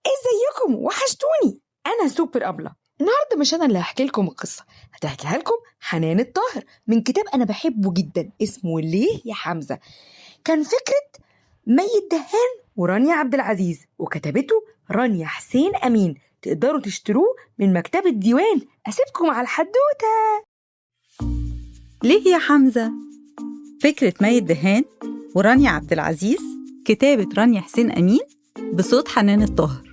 ازيكم؟ وحشتوني. انا سوبر ابله. النهارده مش انا اللي هحكي لكم القصه، هتحكيها لكم حنان الطاهر من كتاب انا بحبه جدا اسمه ليه يا حمزه. كان فكره مي الدهان ورانيا عبد العزيز، وكتبته رانيا حسين امين. تقدروا تشتروه من مكتبه ديوان. اسيبكم على الحدوته. ليه يا حمزة؟ فكرة مي الدهان ورانيا عبد العزيز، كتابة رانيا حسين أمين، بصوت حنان الطاهر.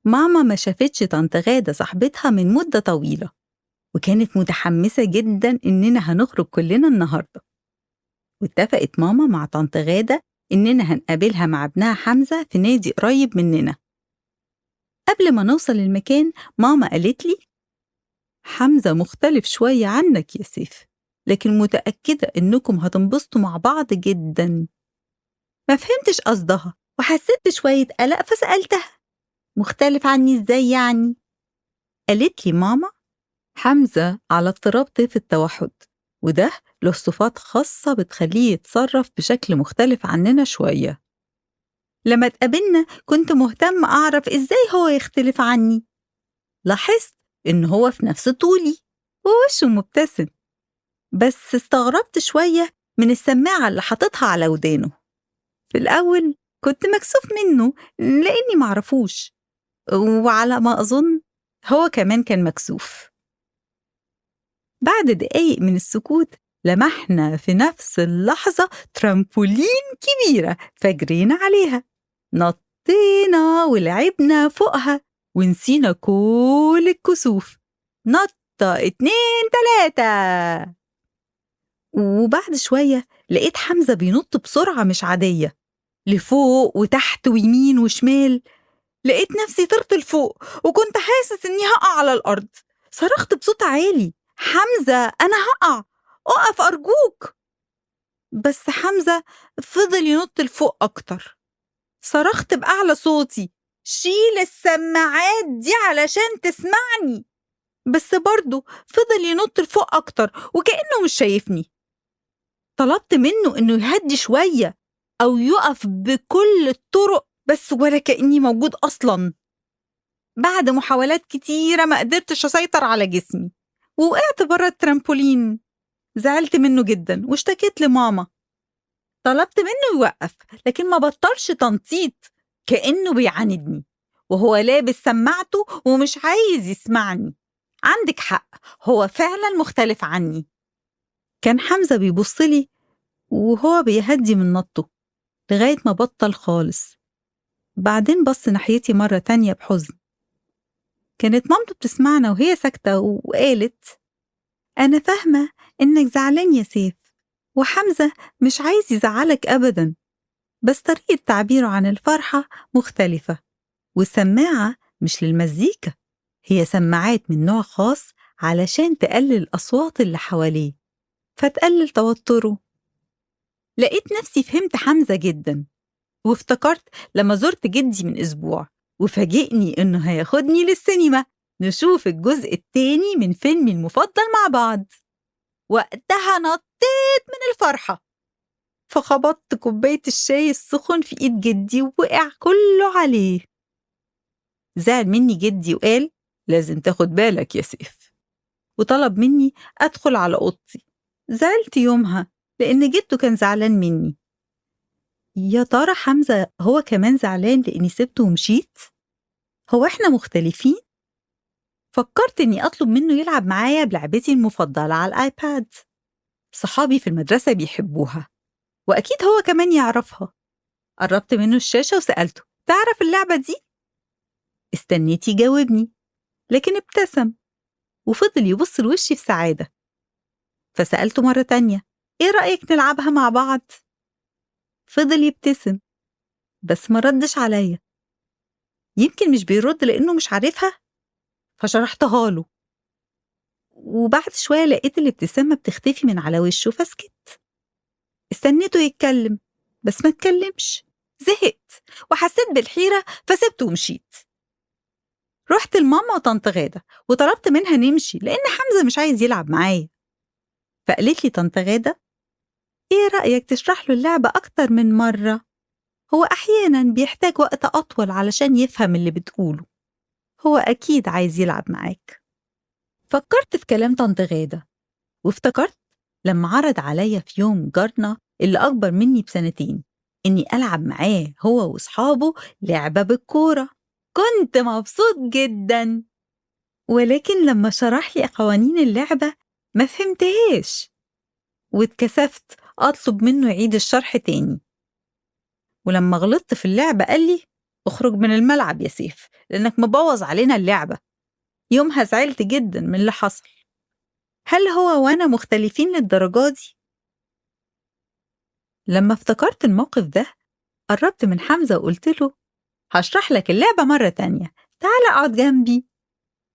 ماما ما شافتش طنط غادة صاحبتها من مدة طويلة، وكانت متحمسة جداً إننا هنخرج كلنا النهاردة. واتفقت ماما مع طنط غادة إننا هنقابلها مع ابنها حمزة في نادي قريب مننا. قبل ما نوصل المكان ماما قالت لي: حمزة مختلف شوية عنك يا سيف، لكن متأكدة إنكم هتنبسطوا مع بعض جداً. ما فهمتش قصدها وحسيت بشوية قلق فسألتها: مختلف عني إزاي يعني؟ قالت لي ماما: حمزة على اضطراب طيف التوحد، وده له صفات خاصة بتخليه يتصرف بشكل مختلف عننا شوية. لما اتقابلنا كنت مهتم أعرف إزاي هو يختلف عني. لاحظت إن هو في نفس طولي ووشه مبتسم، بس استغربت شوية من السماعة اللي حاططها على ودانه. في الأول كنت مكسوف منه لأني معرفوش، وعلى ما أظن هو كمان كان مكسوف. بعد دقايق من السكوت لمحنا في نفس اللحظة ترامبولين كبيرة فجرينا عليها، نطينا ولعبنا فوقها ونسينا كل الكسوف. نطة 2 3. وبعد شوية لقيت حمزة بينط بسرعة مش عادية، لفوق وتحت ويمين وشمال. لقيت نفسي طرت لفوق وكنت حاسس إني هقع على الأرض. صرخت بصوت عالي: حمزة أنا هقع، أقف أرجوك. بس حمزة فضل ينط لفوق أكتر. صرخت بأعلى صوتي: شيل السماعات دي علشان تسمعني. بس برضه فضل ينط لفوق أكتر وكأنه مش شايفني. طلبت منه إنه يهدي شوية أو يقف بكل الطرق، بس ولا كأني موجود أصلاً. بعد محاولات كتيرة ما قدرتش أسيطر على جسمي ووقعت برا الترامبولين. زعلت منه جدا واشتكيت لماما. طلبت منه يوقف لكن ما بطلش تنطيط، كأنه بيعاندني وهو لابس سماعته ومش عايز يسمعني. عندك حق، هو فعلا مختلف عني. كان حمزة بيبصلي وهو بيهدي من نطه لغاية ما بطل خالص. بعدين بص ناحيتي مرة تانية بحزن. كانت مامته بتسمعنا وهي ساكتة وقالت: أنا فاهمة إنك زعلان يا سيف، وحمزة مش عايز يزعلك أبداً، بس طريقة تعبيره عن الفرحة مختلفة، والسماعة مش للمزيكا، هي سماعات من نوع خاص علشان تقلل الأصوات اللي حواليه فتقلل توتره. لقيت نفسي فهمت حمزة جداً، وافتكرت لما زرت جدي من أسبوع وفاجئني إنه هياخدني للسينما نشوف الجزء التاني من فيلمي المفضل مع بعض. وقتها نطيت من الفرحة، فخبطت كوباية الشاي السخن في إيد جدي ووقع كله عليه. زعل مني جدي وقال: لازم تاخد بالك يا سيف، وطلب مني أدخل على أوضتي. زعلت يومها لأن جده كان زعلان مني. يا ترى حمزة هو كمان زعلان لأني سبته ومشيت؟ هو إحنا مختلفين؟ فكرت إني أطلب منه يلعب معايا بلعبتي المفضلة على الآيباد. صحابي في المدرسة بيحبوها وأكيد هو كمان يعرفها. قربت منه الشاشة وسألته: تعرف اللعبة دي؟ استنيت يجاوبني لكن ابتسم وفضل يبص لوشي في سعادة. فسألته مرة تانية: إيه رأيك نلعبها مع بعض؟ فضل يبتسم بس ما ردش عليا. يمكن مش بيرد لأنه مش عارفها. فشرحتها له، وبعد شوية لقيت الابتسامة بتختفي من على وشه فسكت. استنيته يتكلم بس ما اتكلمش. زهقت وحسيت بالحيرة فسبته ومشيت. رحت لماما وطنط غادة وطلبت منها نمشي لأن حمزة مش عايز يلعب معايا. فقالت لي طنط غادة: إيه رأيك تشرح له اللعبة أكتر من مرة؟ هو أحياناً بيحتاج وقت أطول علشان يفهم اللي بتقوله. هو أكيد عايز يلعب معاك. فكرت في كلام طنط غادة وافتكرت لما عرض عليا في يوم جارنا اللي أكبر مني ب2 سنين إني ألعب معاه هو وأصحابه لعبة بالكورة. كنت مبسوط جدا، ولكن لما شرح لي قوانين اللعبة ما فهمتهاش، واتكسفت أطلب منه يعيد الشرح تاني. ولما غلطت في اللعبة قال لي اخرج من الملعب يا سيف لأنك مبوظ علينا اللعبة. يومها زعلت جدا من اللي حصل. هل هو وأنا مختلفين للدرجة دي؟ لما افتكرت الموقف ده قربت من حمزة وقلت له هشرح لك اللعبة مرة تانية، تعال اقعد جنبي.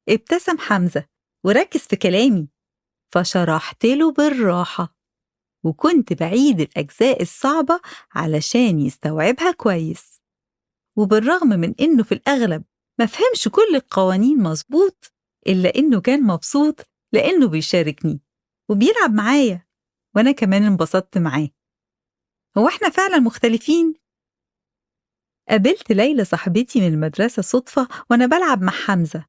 ابتسم حمزة وركز في كلامي، فشرحت له بالراحة وكنت بعيد الأجزاء الصعبة علشان يستوعبها كويس. وبالرغم من إنه في الأغلب ما فهمش كل القوانين مظبوط، إلا إنه كان مبسوط لأنه بيشاركني وبيلعب معايا، وأنا كمان انبسطت معاه. هو إحنا فعلا مختلفين؟ قابلت ليلى صاحبتي من المدرسة صدفة وأنا بلعب مع حمزة،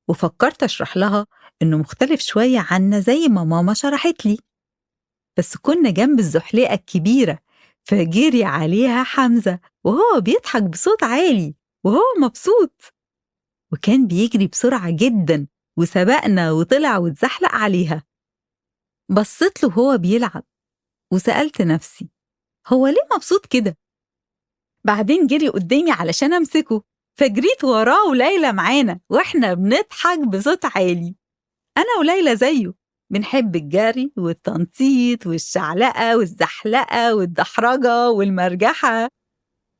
وفكرت أشرح لها إنه مختلف شوية عنا زي ما ماما شرحت لي. بس كنا جنب الزحليقة الكبيرة، فجري عليها حمزة وهو بيضحك بصوت عالي وهو مبسوط، وكان بيجري بسرعة جدا وسبقنا وطلع واتزحلق عليها. بصيت له وهو بيلعب وسألت نفسي هو ليه مبسوط كده؟ بعدين جري قدامي علشان أمسكه، فجريت وراه وليلى معانا واحنا بنضحك بصوت عالي. أنا وليلى زيه بنحب الجري والتنطيط والشعلقة والزحلقة والدحرجة والمرجحة.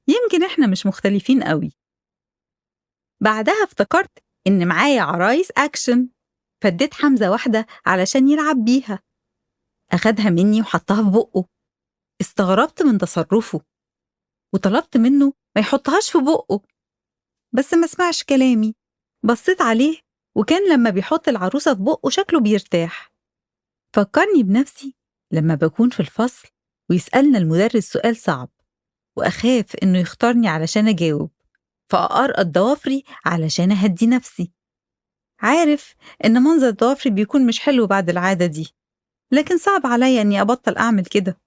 يمكن احنا مش مختلفين قوي. بعدها افتكرت إن معايا عرايس أكشن، فديت حمزة واحدة علشان يلعب بيها. أخدها مني وحطها في بقه. استغربت من تصرفه وطلبت منه ما يحطهاش في بقه، بس ما سمعش كلامي. بصيت عليه وكان لما بيحط العروسة في بقه شكله بيرتاح. فكرني بنفسي لما بكون في الفصل ويسألنا المدرس سؤال صعب وأخاف إنه يختارني علشان أجاوب، فأرقد ضوافري علشان أهدي نفسي. عارف إن منظر ضوافري بيكون مش حلو بعد العادة دي، لكن صعب عليا إني أبطل أعمل كده.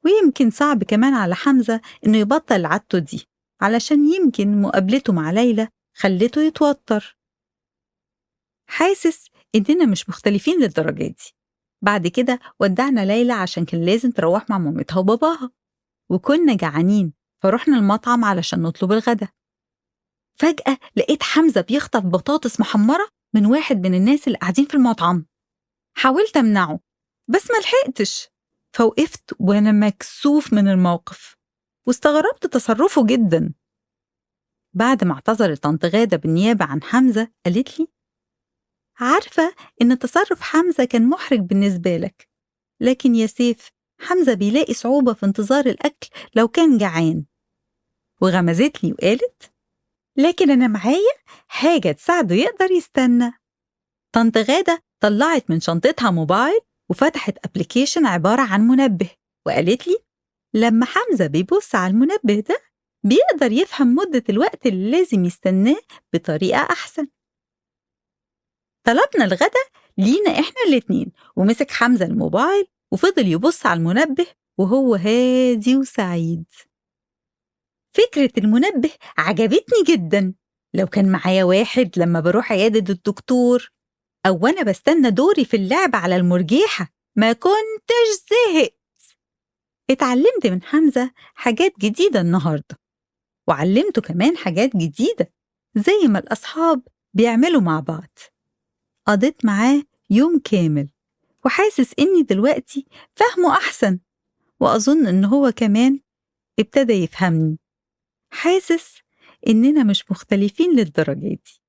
ويمكن صعب كمان على حمزة إنه يبطل عادته دي، علشان يمكن مقابلته مع ليلى خلته يتوتر. حاسس إننا مش مختلفين للدرجة دي. بعد كده ودعنا ليلى عشان كان لازم تروح مع مامتها وباباها، وكنا جعانين فروحنا المطعم علشان نطلب الغدا. فجأة لقيت حمزة بيخطف بطاطس محمرة من واحد من الناس اللي قاعدين في المطعم. حاولت أمنعه بس ما لحقتش، فوقفت وأنا مكسوف من الموقف واستغربت تصرفه جدا. بعد ما اعتذرت طنط غادة بالنيابة عن حمزة قالت لي عارفة إن تصرف حمزة كان محرج بالنسبة لك، لكن يا سيف حمزة بيلاقي صعوبة في انتظار الأكل لو كان جعان. وغمزت لي وقالت لكن أنا معايا حاجة تساعده يقدر يستنى. طنط غادة طلعت من شنطتها موبايل وفتحت أبليكيشن عبارة عن منبه، وقالت لي لما حمزة بيبص على المنبه ده بيقدر يفهم مدة الوقت اللي لازم يستناه بطريقة أحسن. طلبنا الغدا لينا إحنا الاتنين، ومسك حمزة الموبايل وفضل يبص على المنبه وهو هادي وسعيد. فكرة المنبه عجبتني جدا. لو كان معايا واحد لما بروح عيادة الدكتور أو وأنا بستنى دوري في اللعب على المرجيحة ما كنتش زهقت. اتعلمت من حمزة حاجات جديدة النهاردة، وعلمته كمان حاجات جديدة زي ما الأصحاب بيعملوا مع بعض. قضيت معاه يوم كامل وحاسس إني دلوقتي فهمه أحسن، وأظن إن هو كمان ابتدى يفهمني. حاسس إننا مش مختلفين للدرجة دي.